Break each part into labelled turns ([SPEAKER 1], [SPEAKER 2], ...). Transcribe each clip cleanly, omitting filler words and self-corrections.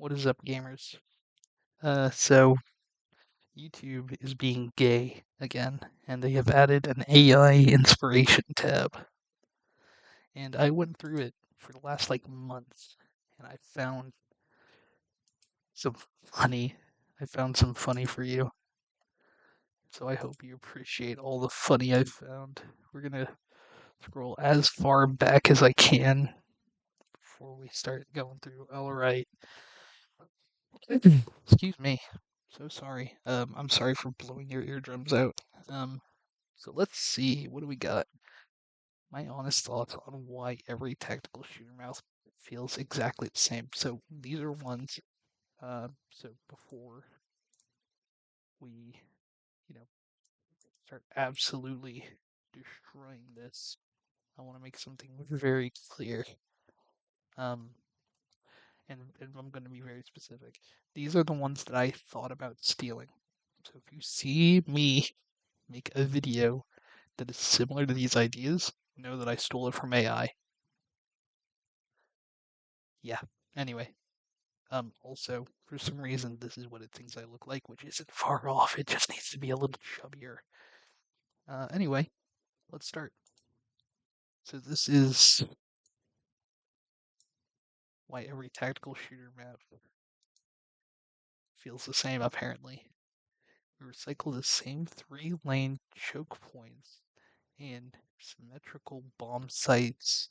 [SPEAKER 1] What is up, gamers? So YouTube is being gay again, and they have added an AI inspiration tab. And I went through it for the last months, and some funny. I found some funny for you. So I hope you appreciate all the funny I found. We're gonna scroll as far back as I can before we start going through. All right. Excuse me. So sorry. I'm sorry for blowing your eardrums out. So let's see. What do we got? My honest thoughts on why every tactical shooter mouse feels exactly the same. So these are ones. So before we, you know, start absolutely destroying this, I want to make something very clear. Um, and I'm going to be very specific. These are the ones that I thought about stealing. So if you see me make a video that is similar to these ideas, know that I stole it from AI. Yeah. Anyway, also, for some reason, this is what it thinks I look like, which isn't far off. It just needs to be a little chubbier. Anyway, let's start. So this is why every tactical shooter map feels the same, apparently. We recycle the same 3-lane choke points and symmetrical bomb sites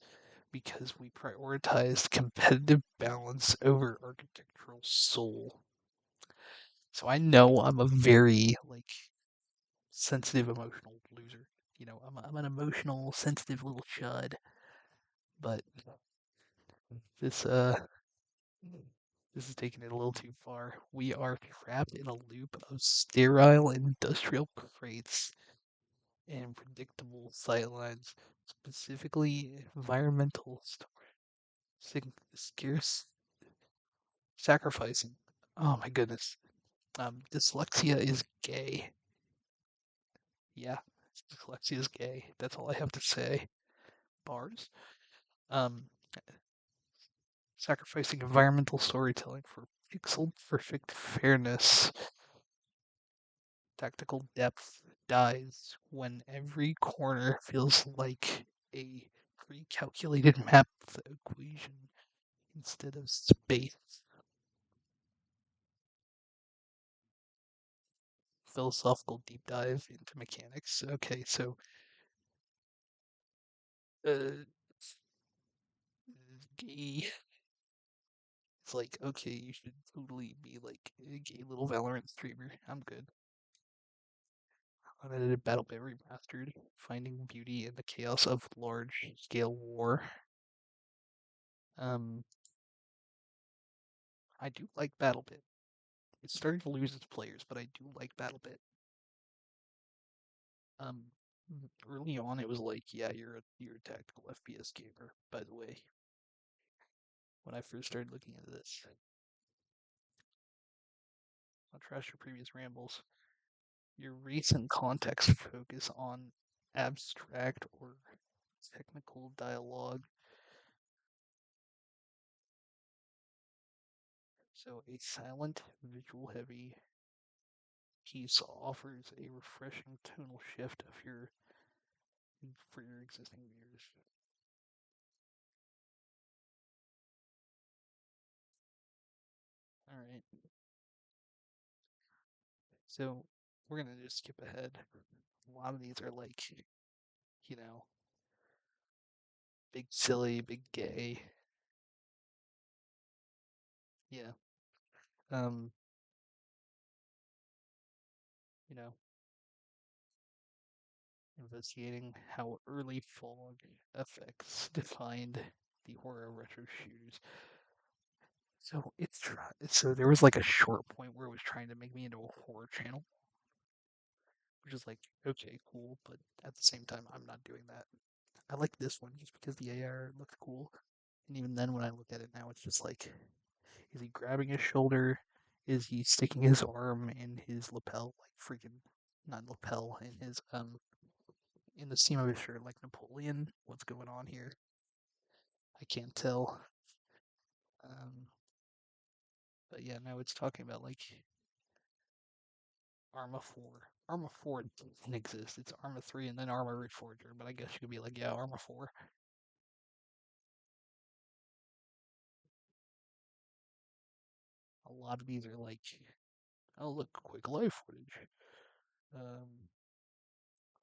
[SPEAKER 1] because we prioritized competitive balance over architectural soul. So I know I'm a very sensitive, emotional loser. I'm an emotional, sensitive little chud. But this this is taking it a little too far. We are trapped in a loop of sterile industrial crates and predictable sightlines, specifically environmental scarce sacrificing. Oh my goodness. Dyslexia is gay. Yeah, dyslexia is gay. That's all I have to say. Bars. Um, Sacrificing environmental storytelling for pixel perfect fairness. Tactical depth dies when every corner feels like a pre-calculated map equation instead of space. Philosophical deep dive into mechanics. Okay, so uh, gay. It's like, okay, you should totally be like a gay little Valorant streamer. I'm good. Unedited Battle Bit Remastered, finding beauty in the chaos of large-scale war. Um, I do like BattleBit. It's starting to lose its players, but I do like BattleBit. Um, Early on, it was like, yeah, you're a tactical FPS gamer. By the way, when I first started looking into this, I'll trash your previous rambles. Your recent context focus on abstract or technical dialogue. So a silent, visual-heavy piece offers a refreshing tonal shift for your existing viewers. All right. So we're gonna just skip ahead. A lot of these are you know, big silly, big gay. Yeah. Um, you know, Investigating how early fog effects defined the horror retro shooters. So there was a short point where it was trying to make me into a horror channel, which is like, okay, cool, but at the same time, I'm not doing that. I like this one just because the AR looked cool. And even then, when I look at it now, it's just like, is he grabbing his shoulder? Is he sticking his arm in his lapel, not lapel, in the seam of his shirt, like Napoleon? What's going on here? I can't tell. Um, yeah, no, it's talking about like Arma 4. Arma 4 doesn't exist. It's Arma 3 and then Arma Reforger, but I guess you could be like, yeah, Arma 4. A lot of these are like, oh, look, quick life footage. Um,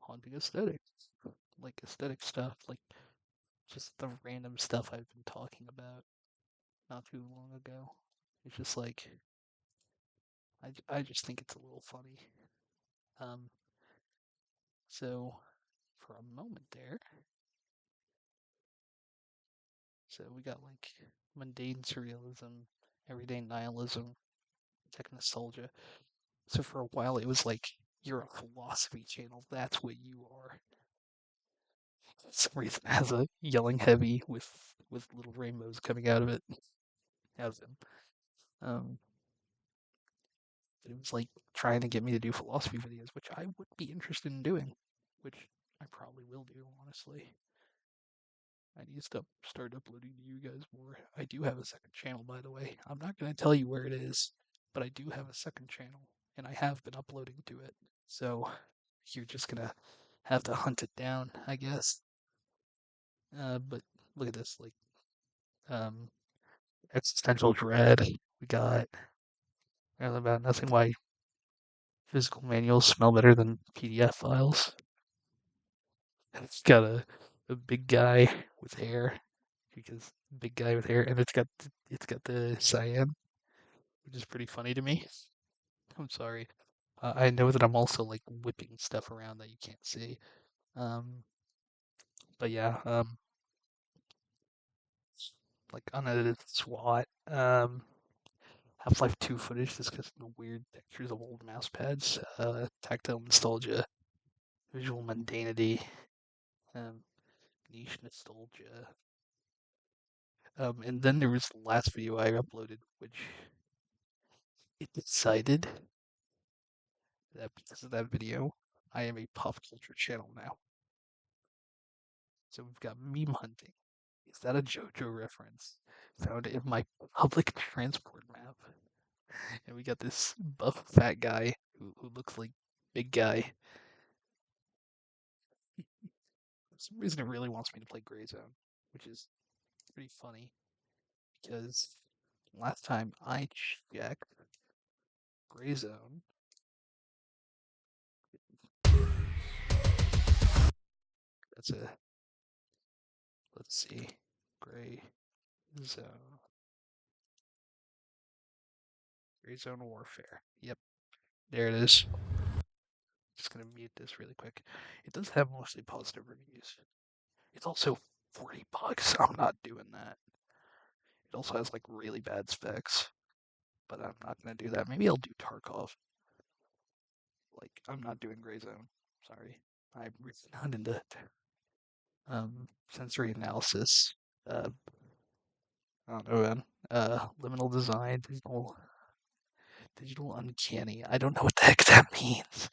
[SPEAKER 1] haunting aesthetics. Like aesthetic stuff, like just the random stuff I've been talking about not too long ago. It's just like, I just think it's a little funny. Um, so for a moment there, so we got like mundane surrealism, everyday nihilism, tech nostalgia. So for a while it was like you're a philosophy channel. That's what you are. For some reason it has a yelling heavy with little rainbows coming out of it. As him. Um, but it was like trying to get me to do philosophy videos, which I would be interested in doing, which I probably will do, honestly. I need to start uploading to you guys more. I do have a second channel, by the way. I'm not going to tell you where it is, but I do have a second channel, and I have been uploading to it. So you're just going to have to hunt it down, I guess. But look at this, like, um, existential dread. We got about nothing why physical manuals smell better than PDF files. And it's got a big guy with hair because big guy with hair, and it's got the cyan, which is pretty funny to me. I'm sorry. I know that I'm also like whipping stuff around that you can't see. Um, but yeah, like unedited SWAT. Half-Life 2 footage just because of the weird textures of old mouse pads. Tactile nostalgia, visual mundanity, um, niche nostalgia. And then there was the last video I uploaded, which it decided that because of that video, I am a pop culture channel now. So we've got meme hunting. Is that a JoJo reference? Found in my public transport map. And we got this buff fat guy who looks like big guy. For some reason it really wants me to play Gray Zone, which is pretty funny because last time I checked Gray Zone, that's a let's see, Gray Zone, Gray Zone Warfare. Yep, there it is. Just gonna mute this really quick. It does have mostly positive reviews. It's also $40. I'm not doing that. It also has like really bad specs, but I'm not gonna do that. Maybe I'll do Tarkov. Like I'm not doing Gray Zone. Sorry, I'm really not into it. Sensory analysis. I don't know, man. Liminal design, digital uncanny. I don't know what the heck that means.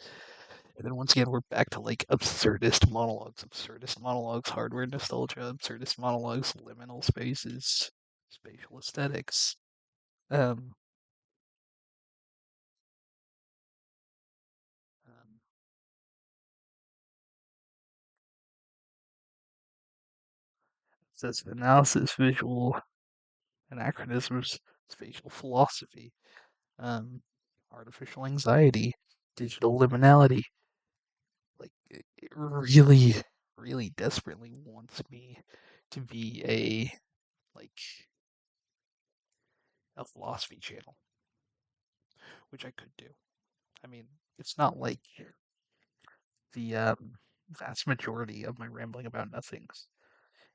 [SPEAKER 1] And then once again, we're back to like absurdist monologues, hardware nostalgia, absurdist monologues, liminal spaces, spatial aesthetics. Um, um, says analysis, visual anachronisms, spatial philosophy, um, artificial anxiety, digital liminality. Like it really, really desperately wants me to be like a philosophy channel, which I could do. I mean, it's not like the vast majority of my rambling about nothings,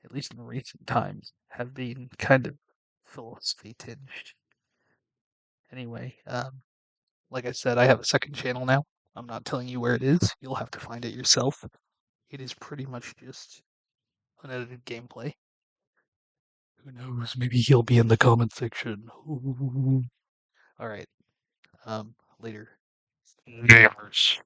[SPEAKER 1] at least in recent times, have been kind of philosophy tinged. Anyway, like I said, I have a second channel now. I'm not telling you where it is. You'll have to find it yourself. It is pretty much just unedited gameplay. Who knows? Maybe he'll be in the comment section. All right. Later. Gamers.